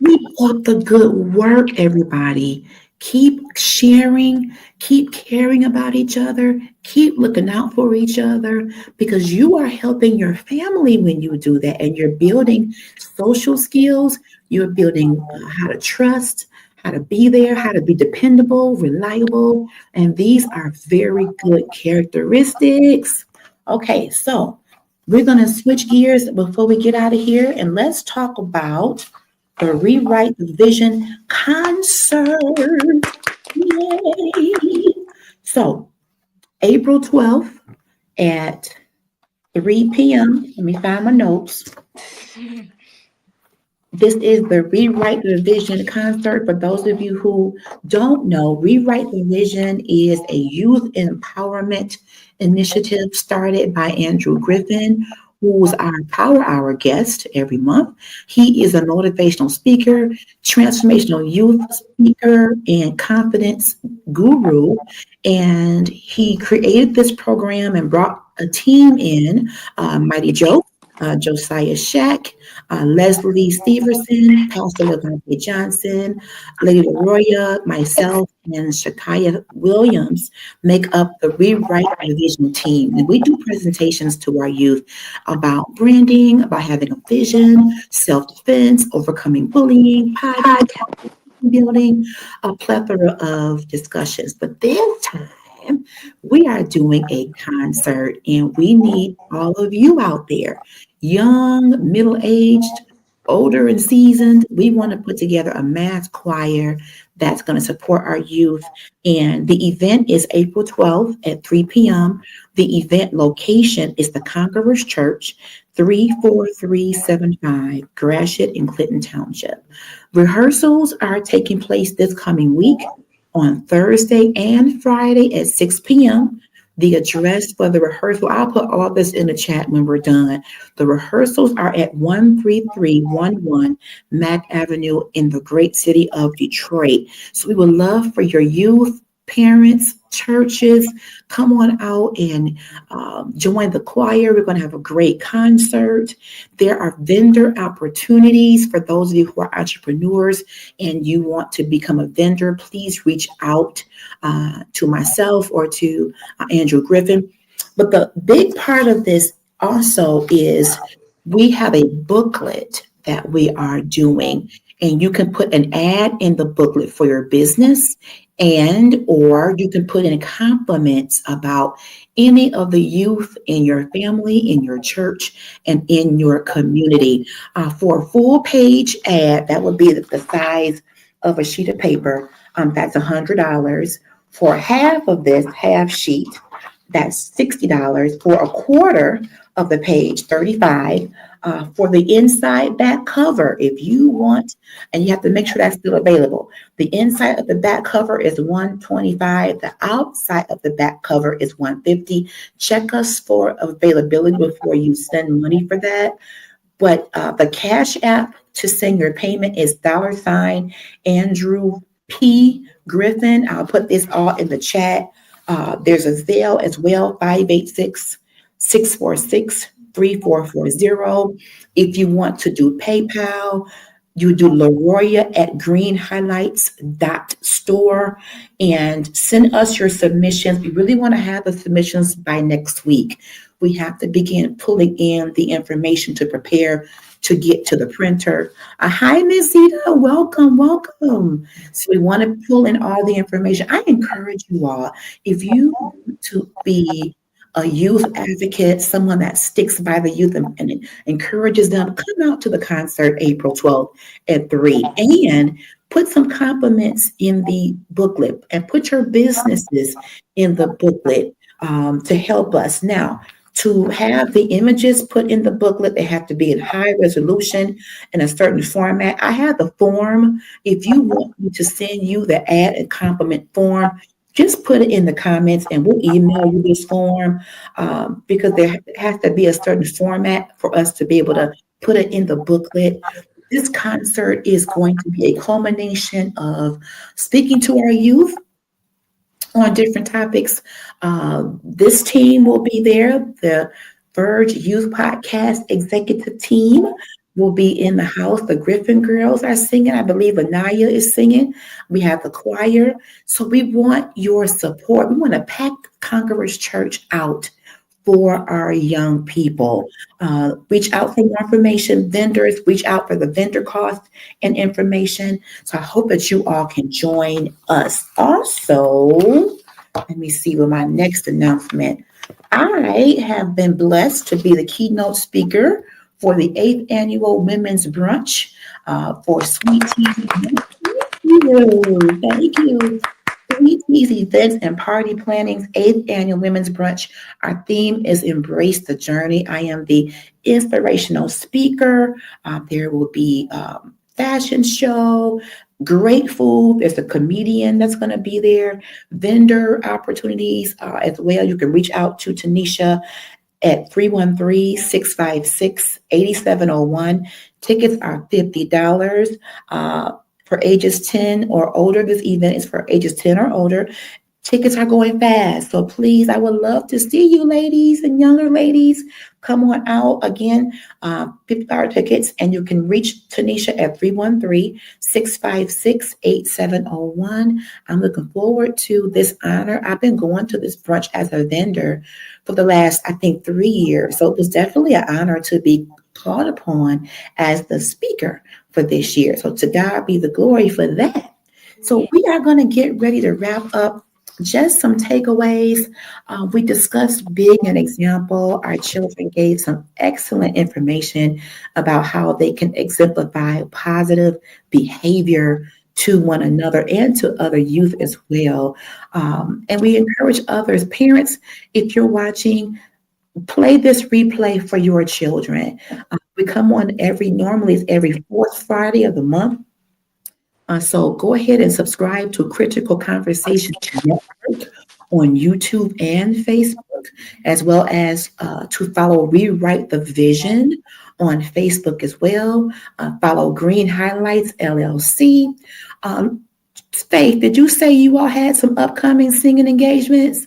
[SPEAKER 1] Keep up the good work, everybody. Keep sharing, keep caring about each other, keep looking out for each other because you are helping your family when you do that. And you're building social skills, you're building how to trust, how to be there, how to be dependable, reliable. And these are very good characteristics. Okay, so we're going to switch gears before we get out of here and let's talk about the Rewrite the Vision concert. Yay! So, April 12th at 3 p.m. Let me find my notes. This is the Rewrite the Vision concert. For those of you who don't know, Rewrite the Vision is a youth empowerment initiative started by Andrew Griffin, who's our Power Hour guest every month. He is a motivational speaker, transformational youth speaker, and confidence guru. And he created this program and brought a team in, Mighty Joe, Josiah Shack, Leslie Steverson, Pastor Levante Johnson, Lady Leroya, myself, and Shakaya Williams make up the Rewrite the Vision team. And we do presentations to our youth about branding, about having a vision, self-defense, overcoming bullying, podcast building, a plethora of discussions. But this time, we are doing a concert and we need all of you out there, young, middle-aged, older and seasoned. We want to put together a mass choir that's going to support our youth. And the event is April 12th at 3 p.m. The event location is the Conquerors Church, 34375 Gratiot in Clinton Township. Rehearsals are taking place this coming week on Thursday and Friday at 6 p.m. The address for the rehearsal, I'll put all this in the chat when we're done. The rehearsals are at 13311 Mack Avenue in the great city of Detroit. So we would love for your youth, parents, churches, come on out and join the choir. We're going to have a great concert. There are vendor opportunities for those of you who are entrepreneurs and you want to become a vendor. Please reach out to myself or to Andrew Griffin. But the big part of this also is we have a booklet that we are doing, and you can put an ad in the booklet for your business, and or you can put in compliments about any of the youth in your family, in your church, and in your community. For a full page ad, that would be the size of a sheet of paper. That's $100. For half of this half sheet, that's $60. For a quarter of the page, $35. For the inside back cover, if you want, and you have to make sure that's still available. The inside of the back cover is $125. The outside of the back cover is $150. Check us for availability before you send money for that. But the Cash App to send your payment is $Andrew P. Griffin. I'll put this all in the chat. There's a Zelle as well, 586-646-3440. If you want to do PayPal, you do Leroya at greenhighlights.store and send us your submissions. We really want to have the submissions by next week. We have to begin pulling in the information to prepare to get to the printer. Hi, Miss Zita. Welcome, welcome. So we want to pull in all the information. I encourage you all, if you want to be a youth advocate, someone that sticks by the youth and encourages them, come out to the concert April 12th at 3. And put some compliments in the booklet and put your businesses in the booklet to help us. Now, to have the images put in the booklet, they have to be in high resolution in a certain format. I have the form. If you want me to send you the add and compliment form, just put it in the comments and we'll email you this form because there has to be a certain format for us to be able to put it in the booklet. This concert is going to be a culmination of speaking to our youth on different topics. This team will be there. The Verge Youth Podcast Executive Team will be in the house. The Griffin Girls are singing. I believe Anaya is singing. We have the choir. So we want your support. We want to pack Conquerors Church out for our young people. Reach out for more information. Vendors, reach out for the vendor cost and information. So I hope that you all can join us. Also, let me see with my next announcement. I have been blessed to be the keynote speaker for the 8th annual Women's Brunch for Sweet Tea. Thank you. Sweet Tea's Events and Party Planning's 8th Annual Women's Brunch. Our theme is Embrace the Journey. I am the inspirational speaker. There will be fashion show, great food. There's a comedian that's going to be there, vendor opportunities as well. You can reach out to Tanisha at 313-656-8701. Tickets are $50. For ages 10 or older. This event is for ages 10 or older. Tickets are going fast. So please, I would love to see you ladies and younger ladies. Come on out. Again, $50 tickets. And you can reach Tanisha at 313-656-8701. I'm looking forward to this honor. I've been going to this brunch as a vendor for the last, I think, 3 years. So it was definitely an honor to be called upon as the speaker for this year. So to God be the glory for that. So we are going to get ready to wrap up. Just some takeaways. We discussed being an example. Our children gave some excellent information about how they can exemplify positive behavior to one another and to other youth as well. And we encourage others, parents, if you're watching, play this replay for your children. We come on normally it's every 4th Friday of the month. So go ahead and subscribe to Critical Conversation Network on YouTube and Facebook, as well as to follow Rewrite the Vision on Facebook as well. Follow Green Highlights LLC. Faith, did you say you all had some upcoming singing engagements?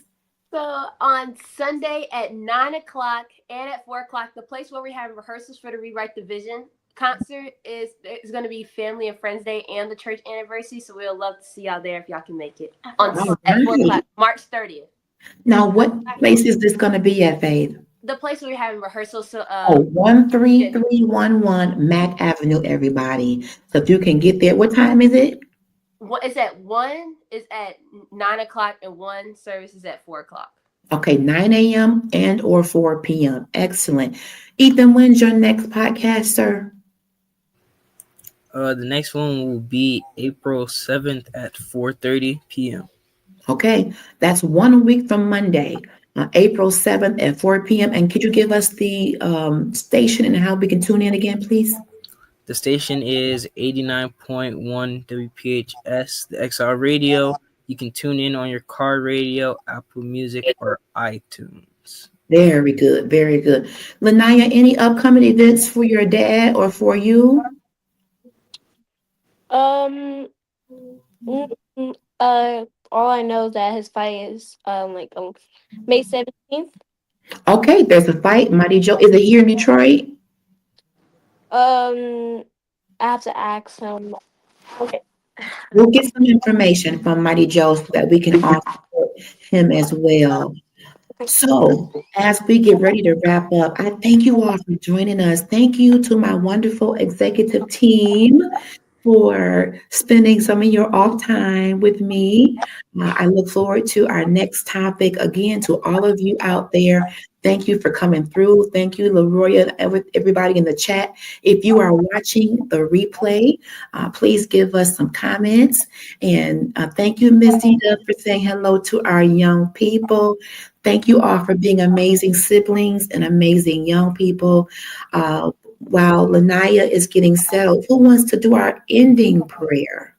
[SPEAKER 4] So on Sunday at 9 o'clock and at 4 o'clock, the place where we have rehearsals for the Rewrite the Vision concert is going to be Family and Friends Day and the church anniversary. So we'll love to see y'all there if y'all can make it at 4 o'clock, March 30th.
[SPEAKER 1] Now, what place is this going to be at, Faith?
[SPEAKER 4] The place where we're having rehearsals. So
[SPEAKER 1] 13311 Mac Avenue, everybody. So if you can get there, what time is it?
[SPEAKER 4] It's at 1, it's at 9 o'clock, and 1 service is at 4 o'clock.
[SPEAKER 1] Okay, 9 a.m. and or 4 p.m. Excellent. Ethan, when's your next podcast, sir?
[SPEAKER 5] The next one will be April 7th at 4:30 p.m.
[SPEAKER 1] Okay, that's 1 week from Monday, April 7th at 4 p.m. And could you give us the station and how we can tune in again, please?
[SPEAKER 5] The station is 89.1 WPHS, the XR radio. You can tune in on your car radio, Apple Music, or iTunes.
[SPEAKER 1] Very good, very good. Lanaya, any upcoming events for your dad or for you?
[SPEAKER 6] All I know is that his fight is May 17th.
[SPEAKER 1] Okay, there's a fight. Mighty Joe, is it here in Detroit?
[SPEAKER 6] I have to ask him. Okay.
[SPEAKER 1] We'll get some information from Mighty Joe so that we can also support him as well. So, as we get ready to wrap up, I thank you all for joining us. Thank you to my wonderful executive team for spending some of your off time with me. I look forward to our next topic. Again, to all of you out there, thank you for coming through. Thank you, Leroy, and everybody in the chat. If you are watching the replay, please give us some comments. And thank you, Ms. Dita, for saying hello to our young people. Thank you all for being amazing siblings and amazing young people. While Lanaya is getting settled, who wants to do our ending prayer?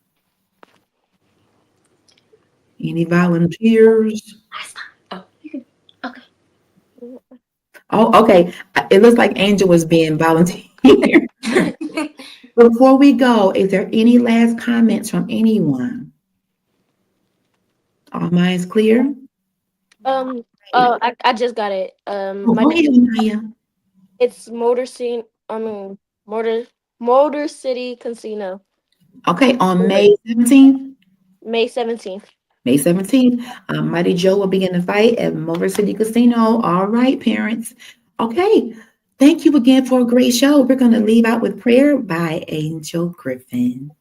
[SPEAKER 1] Any volunteers?
[SPEAKER 3] Oh, you can. Okay.
[SPEAKER 1] Oh, okay. It looks like Angel was being volunteered. Before we go, is there any last comments from anyone? All minds clear?
[SPEAKER 6] I just got it.
[SPEAKER 1] Oh,
[SPEAKER 6] My
[SPEAKER 1] go ahead,
[SPEAKER 6] name
[SPEAKER 1] Lanaya.
[SPEAKER 6] it's Motor Scene. I mean Motor City Casino.
[SPEAKER 1] Okay, on May 17th.
[SPEAKER 6] May 17th.
[SPEAKER 1] May 17th, Mighty Joe will be in the fight at Motor City Casino. All right, parents. Okay, thank you again for a great show. We're going to leave out with prayer by Angel Griffin.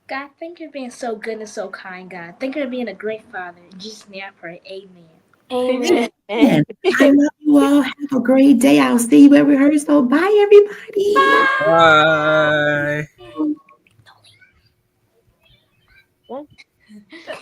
[SPEAKER 3] God, thank you for being so good and so kind, God. Thank you for being a great father. In Jesus' name I pray. Amen.
[SPEAKER 6] Amen.
[SPEAKER 1] And I love you all. Have a great day. I'll see you at rehearsal. Bye, everybody.
[SPEAKER 5] Bye.
[SPEAKER 6] Bye.